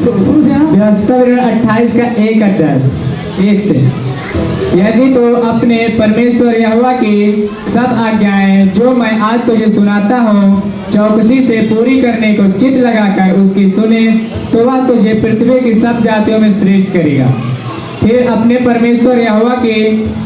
व्यवस्था विवरण 28 का 1 अध्याय 1 से। यदि तो अपने परमेश्वर यहोवा की सब आज्ञाएं जो मैं आज तुझे सुनाता हूँ चौकसी से पूरी करने को चित्त लगाकर उसकी सुने तो वह तुझे पृथ्वी की सब जातियों में श्रेष्ठ करेगा। फिर अपने परमेश्वर यहोवा के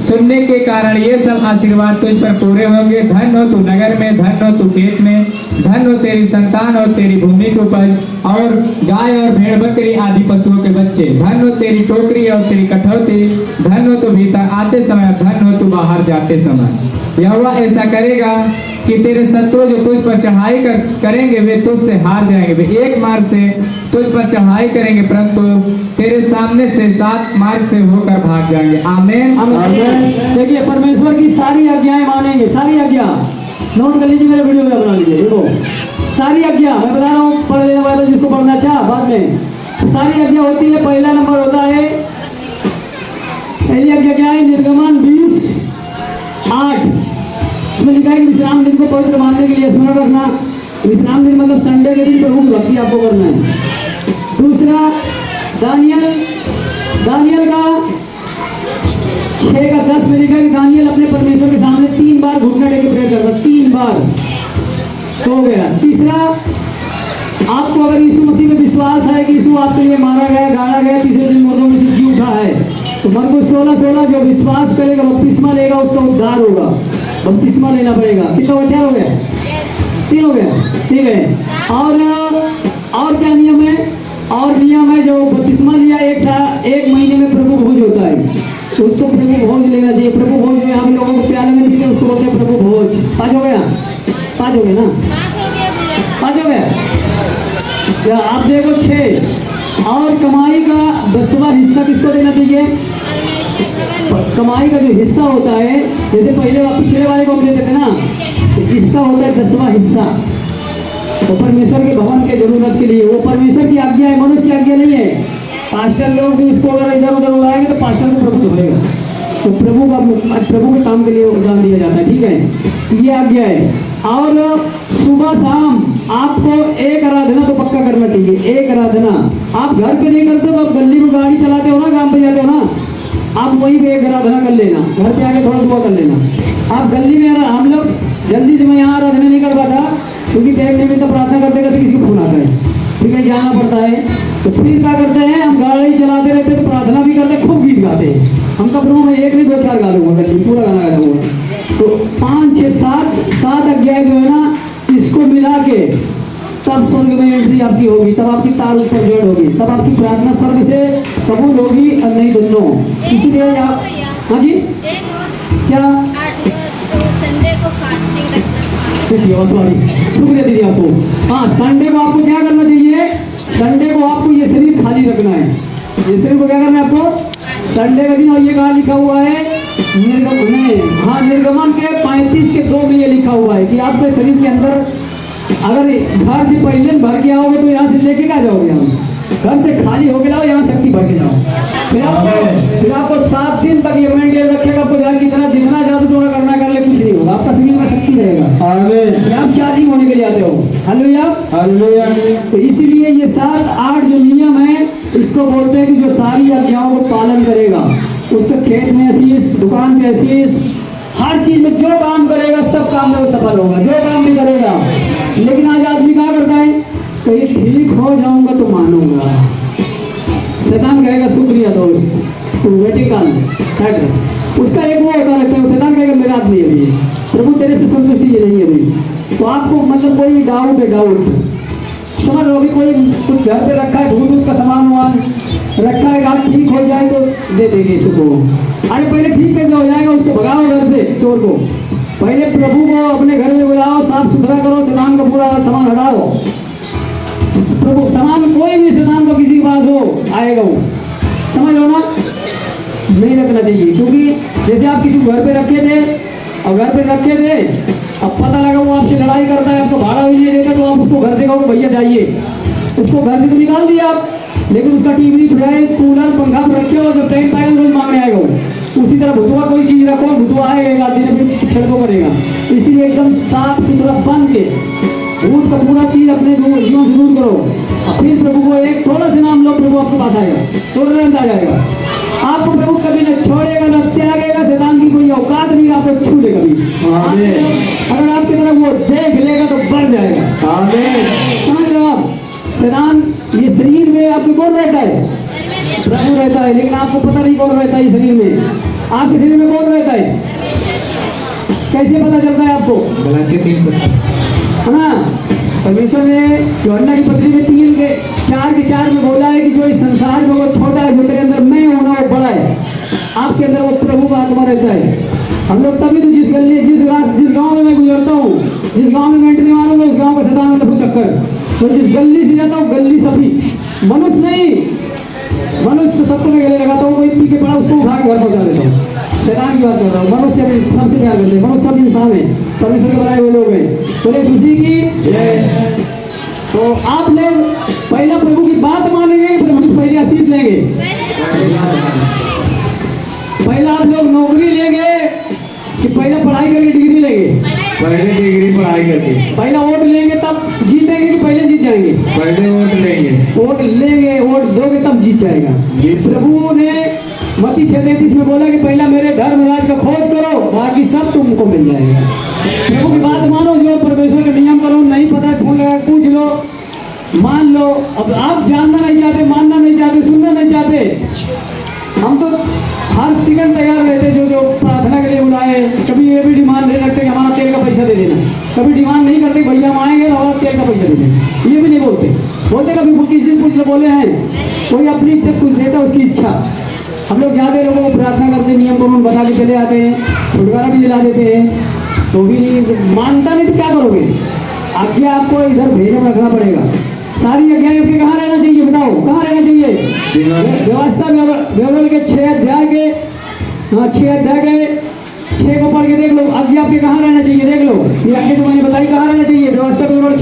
सुनने के कारण ये सब आशीर्वाद तुझ पर पूरे होंगे। धन हो तू नगर में, धन हो तू खेत में, धन हो तेरी संतान और तेरी भूमि के उपज और गाय और भेड़ बकरी आदि पशुओं के बच्चे। धन हो तेरी टोकरी और तेरी कठौती, धन हो तू भीतर आते समय, धन हो तू बाहर जाते समय। यहोवा ऐसा करेगा कि तेरे शत्रु जो तुझ पर चढ़ाई करेंगे वे तुझसे हार जाएंगे। वे एक मार्ग से तुझ पर चढ़ाई करेंगे परंतु तेरे सामने से 7 मार्ग से होकर भाग जाएंगे। आमीन आमीन। देखिए परमेश्वर की सारी आज्ञाएं मानेंगे, सारी आज्ञा नोट कर लीजिए, मेरे वीडियो में बना लीजिए। देखो सारी आज्ञा मैं बता रहा हूँ, पढ़ लेने वाले जिसको पढ़ना चाह बाद में। सारी आज्ञा होती है, पहला नंबर होता है, पहली आज्ञा क्या है? निर्गमन 20:8 में लिखा है विश्राम दिन को पवित्र मानने के लिए स्मरण रखना। विश्राम दिन मतलब संडे के दिन प्रभु भक्ति आपको करना है। दूसरा दानियल का 6:10 में लिखा है कि दानियल अपने परमेश्वर के सामने 3 बार घुटना टेक के प्रेयर करता, 3 बार तो हो गया। तीसरा, आपको अगर यीशु मसीह में विश्वास है कि यीशु आपके लिए मारा गया, गाड़ा गया, तीसरे दिन मुर्दों में से जी उठा है, तो मरकुस 16:16 जो विश्वास करेगा बपतिस्मा लेगा उसका उद्धार होगा। बपतिस्मा लेना पड़ेगा। कितना बचा हो गया? 3 हो गया, ठीक है। और क्या नियम है? और नियम है जो बपतिस्मा लिया 1 महीने में प्रभु भोज होता है, तो उसको प्रभु भोज लेना चाहिए। प्रभु भोज में हम लोगों को प्याले में पीते उसको बोलते हैं प्रभु भोज। 5 हो गया? 5 हो गया ना? 5 हो गया क्या? आप देखो 6। और कमाई का 10वां हिस्सा किसको देना चाहिए? कमाई का जो हिस्सा होता है, जैसे पहले पिछले वाले को हम देते थे ना, तो इसका होता है 10वां हिस्सा। तो परमेश्वर के भवन के जरूरत के लिए, वो परमेश्वर की आज्ञा है, मनुष्य की आज्ञा नहीं है। पास्टर लोग भी उसको अगर इधर उधर उड़ाएंगे तो पास्टर को प्रभु धोएगा। तो प्रभु के काम के लिए उदान दिया जाता है, ठीक है, ये आज्ञा है। और सुबह शाम आपको एक आराधना तो पक्का करना चाहिए। एक आराधना आप घर पे नहीं करते तो आप गली में गाड़ी चलाते हो ना, काम पे जाते हो ना, आप वहीं पे एक आराधना कर लेना, घर पे आके थोड़ा दुआ कर लेना। आप गली में हम लोग जल्दी से मैं यहाँ आराधना नहीं कर पाता क्योंकि टाइम निमित्त प्रार्थना करते करते किसी को फोन आता है, ठीक है, जाना पड़ता है। तो फिर क्या करते हैं, हम गाड़ी चलाते रहते तो प्रार्थना भी करते, खूब गीत गाते हैं। हम तो प्रभु में 1 नहीं 2 4 गा लूँगा, पूरा गाना गाया हुआ। तो 5 6 7 अध्याय जो है ना, इसको मिला के तब स्वर्ग में एंट्री आपकी होगी, तब आपकी तार ऊपर जोड़ होगी, तब आपकी प्रार्थना स्वर्ग से कबूल होगी और नहीं दोनों। इसीलिए आप, हाँ जी क्या संडे को फास्टिंग रखना, सॉरी शुक्रिया दीदी आपको। हाँ, संडे को आपको क्या करना चाहिए? संडे को आपको ये शरीर खाली रखना है। ये शरीर को क्या करना है आपको? संडे का दिन। और ये कहाँ लिखा हुआ है? निर्गमन के 35 के 2 में ये लिखा हुआ है कि आपके शरीर के अंदर अगर घर से पहले भर के आओगे तो यहाँ से लेके क्या जाओगे? हम घर से खाली होके जाओ, यहाँ शक्ति भर के जाओ। फिर आपको 7 दिन तक ये मेंटेन रखेगा। आपको जितना जादू टोना करना कर ले, कुछ नहीं होगा, आपका शरीर में शक्ति रहेगा। आप चार्जिंग होने के लिए आते हो। हालेलुया। तो इसीलिए ये 7 8 जो नियम है, इसको बोलते हैं कि जो सारी आज्ञाओं को पालन करेगा, उसके खेत में आशीष, दुकान पे आशीष, हर चीज में जो काम करेगा सब काम में वो सफल होगा, जो काम भी करेगा। लेकिन आज आदमी क्या करता है? कहीं ठीक हो जाऊंगा तो मानूंगा। शैतान कहेगा शुक्रिया दोस्त, तू वेटिकल सेट, उसका एक वो होता रहता है। शैतान कहेगा मेरा आदमी अभी, प्रभु तेरे से संतुष्टि ये नहीं है अभी। तो आपको मतलब कोई डाउट है, डाउट समझ लो कि कोई कुछ घर पे रखा है, भूत का सामान वामान रखा है, आप ठीक हो जाए तो दे देंगे इसको। अरे पहले ठीक कैसे हो जाएगा? उसको भगाओ घर से, चोर को। पहले प्रभु को अपने घर में बुलाओ, साफ सुथरा करो, शैतान का पूरा सामान हटाओ। प्रभु सामान कोई भी शैतान को किसी के पास हो आएगा, वो समझ लो ना, नहीं रखना चाहिए। क्योंकि जैसे आप किसी घर पे रखे थे और घर पे रखे थे, अब पता लगा वो आपसे लड़ाई करता है, आपको भाड़ा भी नहीं देता, तो आप उसको घर से कहोगे भैया जाइए, उसको घर से तो निकाल दिया आप, लेकिन उसका टीवी, फ्रिज, कूलर, पंखा रखे हो, जब टाइम पाएगा रोज मांगने आएगा वो। उसी तरह भुतवा कोई चीज रखो, भुतवा आएगा दिन छिड़को करेगा। इसीलिए एकदम साफ सुथरा बन के भूत का पूरा चीज अपने जीवन से दूर करो। फिर प्रभु को एक थोड़ा सा नाम पास आएगा, तुरंत आ जाएगा। आपको प्रभु कभी न छोड़ेगा न त्यागेगा, शैतान की कोई औकात नहीं आपको छू ले कभी। अगर आपकी तरफ वो देख लेगा तो बढ़ जाएगा। समझ रहे हो आप? शैतान ये शरीर में आपके कौन रहता है? प्रभु रहता है, लेकिन आपको पता नहीं कौन रहता है इस शरीर में। आपके शरीर में कौन रहता है? कैसे पता चलता है आपको? गलातियों 3:17 है ना? परमेश्वर ने यूहन्ना की पत्री में 4:4 में बोला है कि जो इस संसार में वो छोटा है, जो मेरे अंदर मैं हूं ना वो बड़ा है। आपके अंदर वो प्रभु का आत्मा रहता है। हम लोग तभी तो जिस गांव में मैं गुजरता हूँ, जिस गांव में मैं एंट्री मारूंगा उस गांव का शैतान में लफू चक्कर। तो जिस गली से जाता हूँ गली सभी, मनुष्य नहीं, मनुष्य तो सबको मैं गले लगाता हूँ, कोई पी के पड़ा उसको उठा के घर पहुंचा देता हूँ। शैतान की बात कर रहा हूँ। मनुष्य सबसे प्यार करते हैं, मनुष्य सब इंसान है, परमेश्वर के बनाए हुए लोग हैं। तो उसी की तो आप लोग पहला प्रभु की बात मानेंगे, पहले आशीष लेंगे। पहला आप लोग नौकरी लेंगे कि पहले पढ़ाई करके डिग्री लेंगे? पहले डिग्री पढ़ाई करके। पहला वोट लेंगे तब जीतेंगे कि पहले जीत जाएंगे? पहले वोट लेंगे। वोट लेंगे, वोट दोगे तब जीत जाएगा। प्रभु ने मत्ती 6:33 में बोला कि पहला मेरे धर्म राज का खोज करो, बाकी सब तुमको मिल जाएगा। प्रभु की बात मानो, जो परमेश्वर के नियम करो, नहीं पता है फोन लगा पूछ लो, मान लो। अब आप जानना नहीं चाहते, मानना नहीं चाहते, सुनना नहीं चाहते। हम तो हर सेकंड तैयार रहते, जो प्रार्थना के लिए बुलाए। कभी ये भी डिमांड नहीं रखते कि हमारा तेल का पैसा दे देना। कभी डिमांड नहीं करते भैया हम आएंगे और तेल का पैसा दे देना, ये भी नहीं बोलते। बोलते कभी किसी से कुछ बोले हैं, कोई अपनी इच्छा कुछ देता उसकी इच्छा। हम लोग जाते लोगों को प्रार्थना करते, नियम कानून बता के चले आते हैं, छुटकारा भी दिला देते हैं, तो भी नहीं मानता। नहीं तो क्या करोगे? आज्ञा आपको इधर भेजे में रखना पड़ेगा। सारी आज्ञाएं आपके कहाँ रहना चाहिए? बताओ कहाँ रहना चाहिए? व्यवस्था व्यवहार के 6 अध्याय के 6 को पढ़ के देख लो। आज्ञा आपके कहाँ रहना चाहिए? देख लो, ये आज्ञा जो मैंने बताई कहाँ रहना चाहिए? व्यवस्था व्यवहार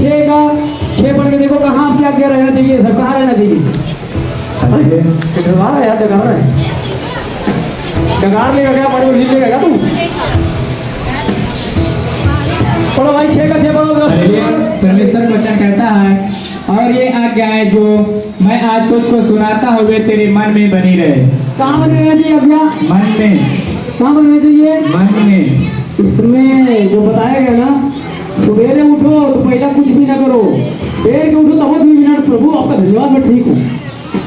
6 पढ़ के देखो कहाँ आपकी आज्ञा रहना चाहिए। सब कहाँ रहना चाहिए? यार डगार है, डगार लेगा क्या? पढ़ो लिख लेगा तुम? पढ़ो भाई, 6 का 6 पढ़ो। परमेश्वर वचन कहता है, और ये आज्ञाएं जो मैं आज तुझको सुनाता हूँ वे तेरे मन में बनी रहे। कहाँ बनी रहना चाहिए आज्ञा? मन में। कहाँ बनना चाहिए? मन में। इसमें जो बताया गया ना, सवेरे उठो तो पहला कुछ भी ना करो, देर के उठो तो 2 मिनट, प्रभु आपका धन्यवाद, मैं ठीक हूँ,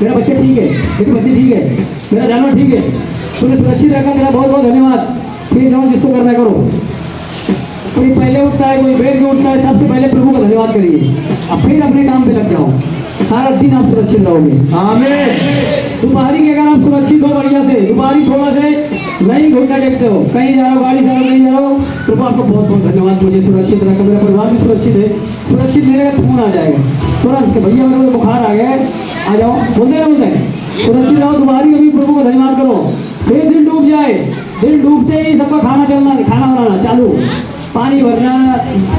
मेरा बच्चा ठीक है, मेरी बच्ची ठीक है, मेरा जानवर ठीक है, तूने सुरक्षित रखा, मेरा बहुत बहुत धन्यवाद। फिर जाओ जिसको करना करो। कोई पहले उठता है, कोई देर के उठता है, सबसे पहले प्रभु का धन्यवाद करिए, अब फिर अपने काम पे लग जाओ। सारा दिन आप सुरक्षित रहोगे। आमीन। दोपहरी के अगर आप सुरक्षित हो बढ़िया से, दोपहरी थोड़ा से नहीं घूमना देखते हो, कहीं जा रहे हो, गाड़ी चला नहीं जा रहे हो, प्रभु आपको बहुत बहुत धन्यवाद, मुझे सुरक्षित रखा, मेरा परिवार भी सुरक्षित है। सुरक्षित लेने का फोन आ जाएगा तुरंत कि भैया मेरे को बुखार आ गया है, आ जाओ, बोलते बोलते सुरक्षित रहो। दोपहरी कभी प्रभु को धन्यवाद करो। फिर दिन डूब जाए, दिन डूबते ही सबका खाना बनाना चालू, पानी भरना,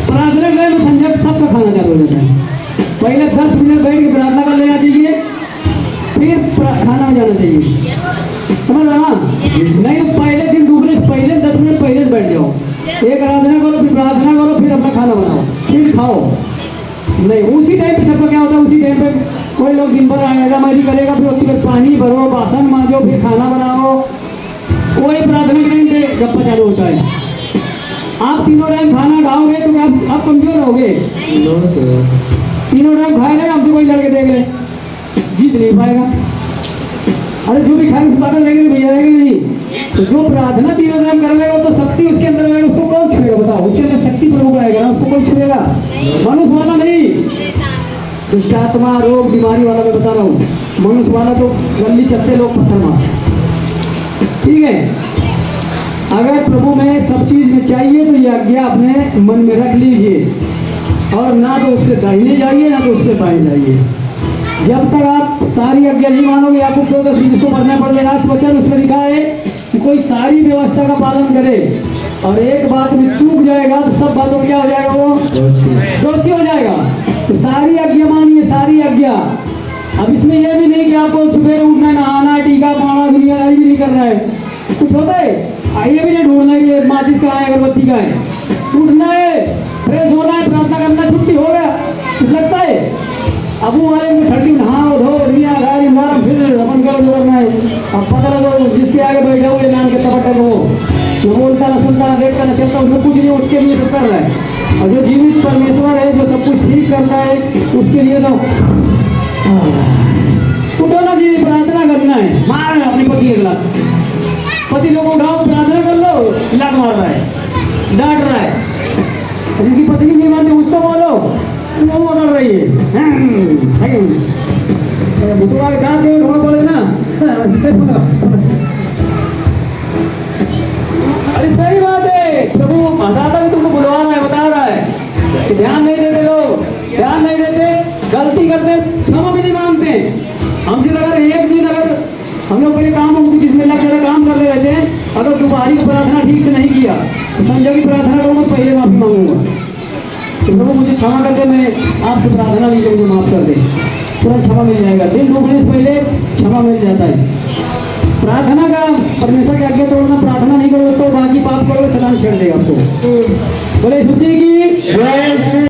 प्रार्थना करें तो संजय सबका खाना चालू हो जाता है। पहले 10 मिनट बैठ के प्रार्थना कर लेना चाहिए, फिर खाना में जाना चाहिए। समझ रहा ना? नहीं तो पहले दिन डूबने से पहले 10 मिनट पहले बैठ जाओ, एक आराधना करो, फिर प्रार्थना करो, फिर अपना खाना बनाओ, फिर खाओ। नहीं उसी टाइम पे सबका क्या होता है, उसी टाइम पे कोई लोग दिन भर आएगा मैरी करेगा, फिर उसके बाद पानी भरो, बासन मांजो, फिर खाना बनाओ। कोई प्रार्थना के टाइम पे गप्पा चालू होता है। आप तीनों टाइम खाना खाओगे तो आप कमजोर रहोगे। तीनों टाइम खाएगा, हमसे कोई लड़के देख ले, जीत नहीं पाएगा। अरे जो भी खाएगा ताकत रहेगी भैया, रहेगी नहीं। तो जो प्रार्थना तीनों टाइम कर लेगा तो शक्ति उसके अंदर रहेगा, उसको कौन छुएगा? बताओ, उसके अंदर शक्ति प्रभु का आएगा, उसको कौन छुएगा? मनुष्य वाला नहीं, दुष्ट आत्मा, रोग, बीमारी वाला मैं बता रहा हूँ। मनुष्य वाला तो गली चलते लोग पत्थर मार, ठीक है। अगर प्रभु में सब चीज में चाहिए तो ये आज्ञा अपने मन में रख लीजिए, और ना तो उससे दाहिने जाइए ना तो उससे बाएं जाइए। जब तक आप सारी आज्ञा नहीं मानोगे, आपको 14 को पढ़ना पड़ेगा। वचन उसमें लिखा है कि कोई सारी व्यवस्था का पालन करे और एक बात में चूक जाएगा तो सब बातों में क्या हो जाएगा? वो दोषी हो जाएगा। तो सारी आज्ञा मानिए, सारी आज्ञा। अब इसमें यह भी नहीं कि आपको सुबह उठना, नहाना, टीका पाना, दुनियादारी भी नहीं करना है। कुछ होता है आइए भी नहीं ढूंढना है कि माचिस कहाँ है, अगरबत्ती कहाँ है। उठना है, फ्रेश होना है, प्रार्थना करना, छुट्टी हो गया, कुछ लगता है। अब वो वाले में ठंडी नहाओ धो दुनिया गाड़ी मारो, फिर उसके लिए तो उठो ना जी, प्रार्थना करना है। मार अपने पति के खिलाफ, पति लोग उठाओ, प्रार्थना कर लो। लग मार रहा है, डांट रहा है, जिसकी पत्नी नहीं मानती उसको बोलो, वो कर रही है। बुतुआ के डांट के रोड बोले ना, अरे सही बात है, प्रभु हंसाता भी तुमको बुलवा रहा है, बता रहा है कि ध्यान नहीं देते लोग, ध्यान नहीं देते, गलती करते, क्षमा भी नहीं मांगते। हमसे अगर एक दिन अगर हम लोग पहले काम हम जिसमें लग जाता काम कर रहे रहते हैं, अगर दोबारी प्रार्थना ठीक से नहीं किया तो संजय की प्रार्थना करूँगा, पहले माफी मांगूंगा। तो प्रभु मुझे क्षमा करके मैं आपसे प्रार्थना नहीं करूँगा, माफ कर दे, तुरंत क्षमा मिल जाएगा। दिन डूबने से पहले क्षमा मिल जाता है। प्रार्थना का परमेश्वर की आज्ञा तोड़ना, प्रार्थना नहीं करोगे तो बाकी पाप करोगे, सलाम छेड़ देगा आपको। बोले खुशी की जय।